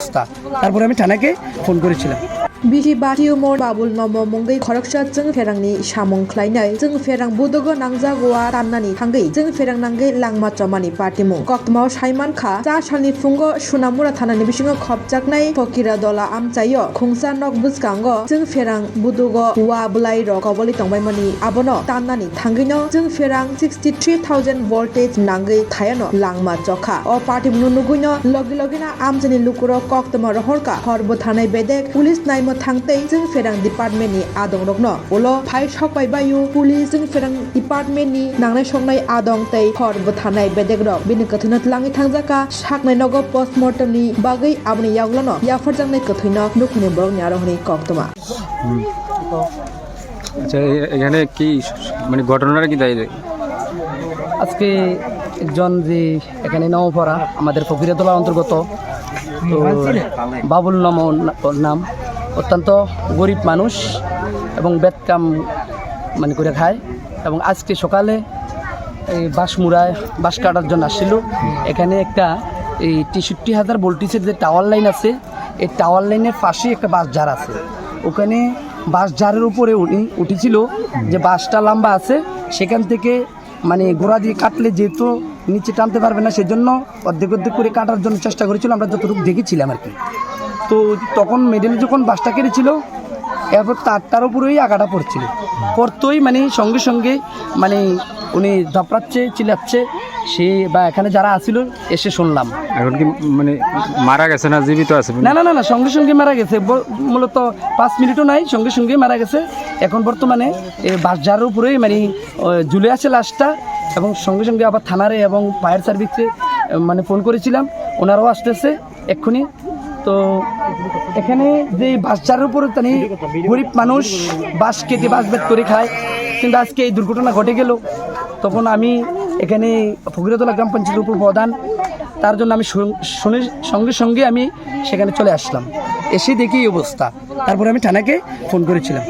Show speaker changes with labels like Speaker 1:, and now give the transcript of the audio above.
Speaker 1: অবস্থা। তারপরে আমি থানাকে ফোন করেছিলাম।
Speaker 2: बिहि बाथिउ मोर बाबुल नमो मंगै खरकसा जों फेरांनि सामं ख्लायनाय जों फेरां बुदोगो नांजागौआ ताननानि थांगै जों फेरां नांगै लांमा चमानि पार्टिमु कक्तमाव साइमान खा जा सालनि फुंगो सुनामुरा थानानि बिसिङाव खबजाकनाय फकिरा दला आमचायो खुंसा नक बुसकांगो जों फेरां बुदुगो वा बुलाइ र कबलि तंबायमनि आबनो ताननानि थांगैनो जों फेरां 63000 वोल्टेज नांगै थायानो लांमा चखा अ पार्टिमु नुगुइनो लगे लगेना आमचानि लुकुरो कक्तमा रहरका हरबो थानाय बेदेक पुलिस नाय थांतै जों फेरां डिपार्टमेन्टनि आदं रगनो उलो फाइट सकबाय बायु पुलिस जों फेरां डिपार्टमेन्टनि नांनाय संनाय आदं तै हरबो थानाय बेदेक रग बिनि कथैनो लाङि थांजाका साकनाय नगो पोस्टमर्टमनि बागै आबनि यावलनो याफरजांनाय कथैनो नुखुनि बरनि आरोहनि कक्तमा।
Speaker 3: আচ্ছা, এখানে কি মানে ঘটনাটা কি তাই?
Speaker 1: আজকে একজন যে এখানে নওপাড়া আমাদের ফকিরাতলার অন্তর্গত তো বাবুল নাম অত্যন্ত গরিব মানুষ এবং বেতকাম মানে করে খায় এবং আজকে সকালে এই বাঁশমুড়ায় বাঁশ কাটার জন্য আসছিল। এখানে একটা এই ৬৩,০০০ ভোল্টেজের যে টাওয়ার লাইন আছে এই টাওয়ার লাইনের পাশে একটা বাঁশ ঝাড় আছে। ওখানে বাঁশ ঝাড়ের উপরে উনি উঠেছিল যে বাঁশটা লম্বা আছে সেখান থেকে মানে গোড়া দিয়ে কাটলে যেহেতু নিচে টানতে পারবে না সেজন্য অর্ধেক অর্ধেক করে কাটার জন্য চেষ্টা করেছিল, আমরা যতটুকু দেখেছিলাম আর কি। তো তখন মেডেলে যখন বাসটা কেটেছিল এরপর তারটার উপরেই আগাটা পড়তোই মানে সঙ্গে সঙ্গে মানে উনি ধাপড়াচ্ছে চিল্লাচ্ছে সে বা এখানে যারা আসছিল এসে শুনলাম।
Speaker 3: এখন কি মানে মারা গেছে না জীবিত আছে?
Speaker 1: না না না না সঙ্গে সঙ্গে মারা গেছে, মূলত 5 মিনিটও নাই, সঙ্গে সঙ্গে মারা গেছে। এখন বর্তমানে এই বাসঝাড়ের উপরেই মানে ঝুলে আছে লাশটা এবং সঙ্গে সঙ্গে আবার থানারে এবং ফায়ার সার্ভিসে মানে ফোন করেছিলাম, ওনারাও আসতেছে এক্ষুনি। তো এখানে যে বাসঝাড়ের উপরে তিনি গরিব মানুষ বাঁশ কেটে বাঁশ বেত করে খায়, কিন্তু আজকে এই দুর্ঘটনা ঘটে গেল। তখন আমি এখানে ফকিরাতলা গ্রাম পঞ্চায়েতের উপর প্রধান, তার জন্য আমি সঙ্গে সঙ্গে আমি সেখানে চলে আসলাম, এসে দেখি এই অবস্থা। তারপরে আমি থানাকে ফোন করেছিলাম।